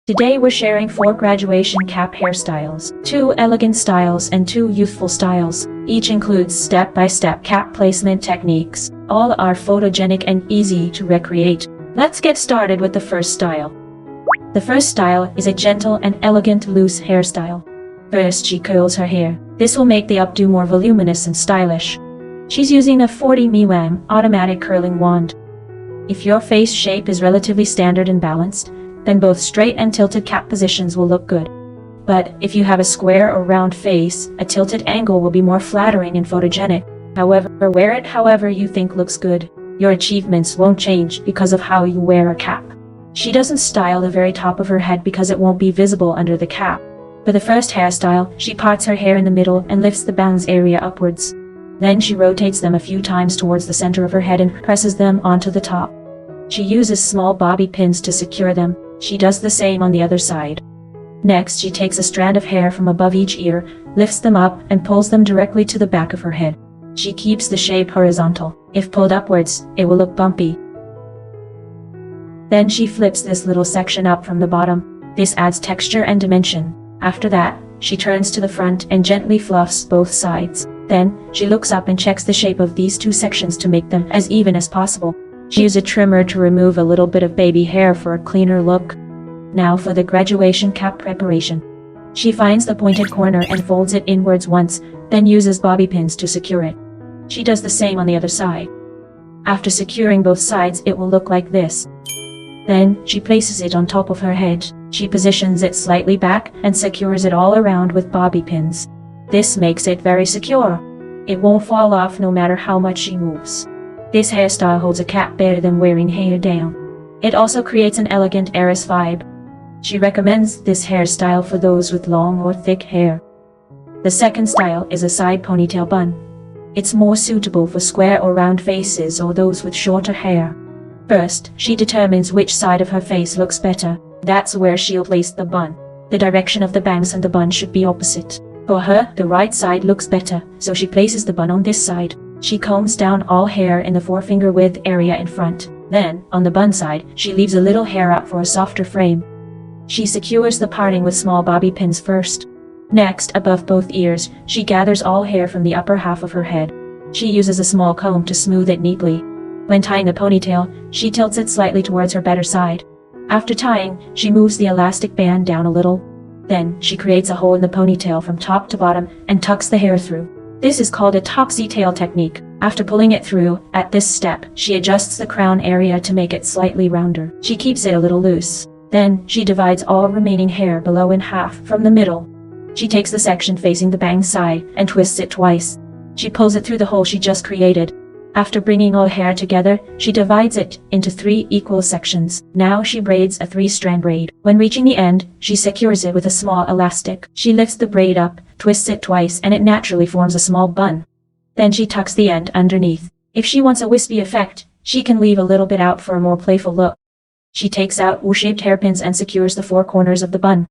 Today we're sharing 4 graduation cap hairstyles, 2 elegant styles and 2 youthful styles. Each includes step-by-step cap placement techniques. All are photogenic and easy to recreate. Let's get started with the first style. The first style is a gentle and elegant loose hairstyle. First, she curls her hair. This will make the updo more voluminous and stylish. She's using a 40 mm automatic curling wand. If your face shape is relatively standard and balanced, then both straight and tilted cap positions will look good. But if you have a square or round face, a tilted angle will be more flattering and photogenic. However, wear it however you think looks good. Your achievements won't change because of how you wear a cap. She doesn't style the very top of her head because it won't be visible under the cap. For the first hairstyle, she parts her hair in the middle and lifts the bangs area upwards. Then she rotates them a few times towards the center of her head and presses them onto the top. She uses small bobby pins to secure them. She does the same on the other side. Next, she takes a strand of hair from above each ear, lifts them up, and pulls them directly to the back of her head. She keeps the shape horizontal. If pulled upwards, it will look bumpy. Then she flips this little section up from the bottom. This adds texture and dimension. After that, she turns to the front and gently fluffs both sides. Then, she looks up and checks the shape of these two sections to make them as even as possible. She uses a trimmer to remove a little bit of baby hair for a cleaner look. Now for the graduation cap preparation. She finds the pointed corner and folds it inwards once, then uses bobby pins to secure it. She does the same on the other side. After securing both sides, it will look like this. Then, she places it on top of her head. She positions it slightly back and secures it all around with bobby pins. This makes it very secure. It won't fall off no matter how much she moves. This hairstyle holds a cap better than wearing hair down. It also creates an elegant heiress vibe. She recommends this hairstyle for those with long or thick hair. The second style is a side ponytail bun. It's more suitable for square or round faces or those with shorter hair. First, she determines which side of her face looks better. That's where she'll place the bun. The direction of the bangs and the bun should be opposite. For her, the right side looks better, so she places the bun on this side. She combs down all hair in the forefinger width area in front. Then, on the bun side, she leaves a little hair out for a softer frame. She secures the parting with small bobby pins first. Next, above both ears, she gathers all hair from the upper half of her head. She uses a small comb to smooth it neatly. When tying the ponytail, she tilts it slightly towards her better side. After tying, she moves the elastic band down a little. Then, she creates a hole in the ponytail from top to bottom and tucks the hair through. This is called a topsy tail technique. After pulling it through, at this step, she adjusts the crown area to make it slightly rounder. She keeps it a little loose. Then, she divides all remaining hair below in half from the middle. She takes the section facing the bang side and twists it twice. She pulls it through the hole she just created. After bringing all hair together, she divides it into 3 equal sections. Now she braids a 3-strand braid. When reaching the end, she secures it with a small elastic. She lifts the braid up, twists it twice, and it naturally forms a small bun. Then she tucks the end underneath. If she wants a wispy effect, she can leave a little bit out for a more playful look. She takes out U-shaped hairpins and secures the 4 corners of the bun.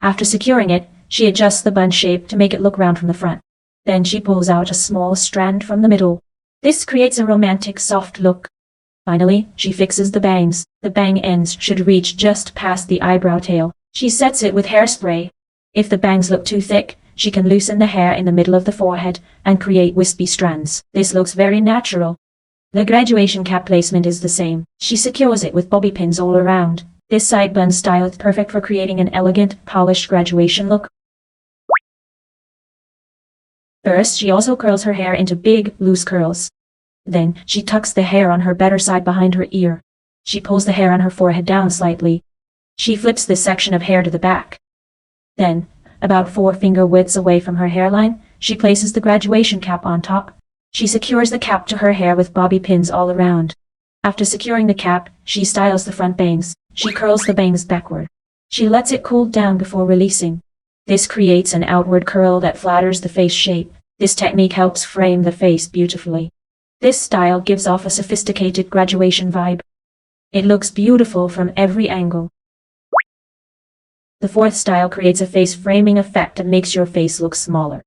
After securing it, she adjusts the bun shape to make it look round from the front. Then she pulls out a small strand from the middle. This creates a romantic, soft look. Finally, she fixes the bangs. The bang ends should reach just past the eyebrow tail. She sets it with hairspray. If the bangs look too thick, she can loosen the hair in the middle of the forehead and create wispy strands. This looks very natural. The graduation cap placement is the same. She secures it with bobby pins all around. This side bun style is perfect for creating an elegant, polished graduation look. First, she also curls her hair into big, loose curls. Then, she tucks the hair on her better side behind her ear. She pulls the hair on her forehead down slightly. She flips this section of hair to the back. Then, about 4 finger widths away from her hairline, she places the graduation cap on top. She secures the cap to her hair with bobby pins all around. After securing the cap, she styles the front bangs. She curls the bangs backward. She lets it cool down before releasing. This creates an outward curl that flatters the face shape. This technique helps frame the face beautifully. This style gives off a sophisticated graduation vibe. It looks beautiful from every angle. The fourth style creates a face framing effect and makes your face look smaller.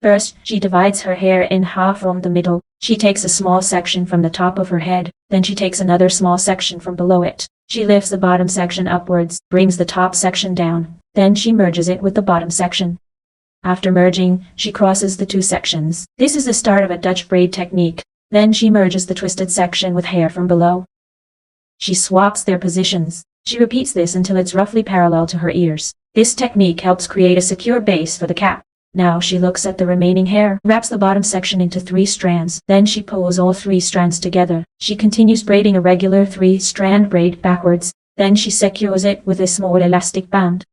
First, she divides her hair in half from the middle. She takes a small section from the top of her head, then she takes another small section from below it. She lifts the bottom section upwards, brings the top section down, then she merges it with the bottom section. After merging, she crosses the two sections. This is the start of a Dutch braid technique. Then she merges the twisted section with hair from below. She swaps their positions. She repeats this until it's roughly parallel to her ears. This technique helps create a secure base for the cap. Now she looks at the remaining hair, wraps the bottom section into 3 strands, then she pulls all 3 strands together. She continues braiding a regular 3-strand braid backwards, then she secures it with a small elastic band.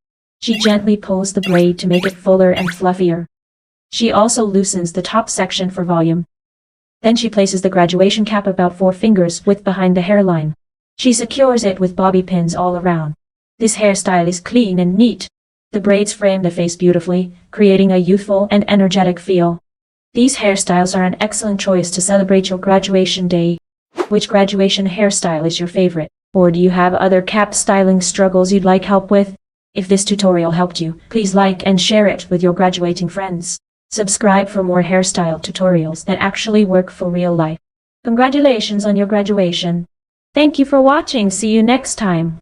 She gently pulls the braid to make it fuller and fluffier. She also loosens the top section for volume. Then she places the graduation cap about 4 fingers width behind the hairline. She secures it with bobby pins all around. This hairstyle is clean and neat. The braids frame the face beautifully, creating a youthful and energetic feel. These hairstyles are an excellent choice to celebrate your graduation day. Which graduation hairstyle is your favorite? Or do you have other cap styling struggles you'd like help with? If this tutorial helped you, please like and share it with your graduating friends. Subscribe for more hairstyle tutorials that actually work for real life. Congratulations on your graduation. Thank you for watching. See you next time.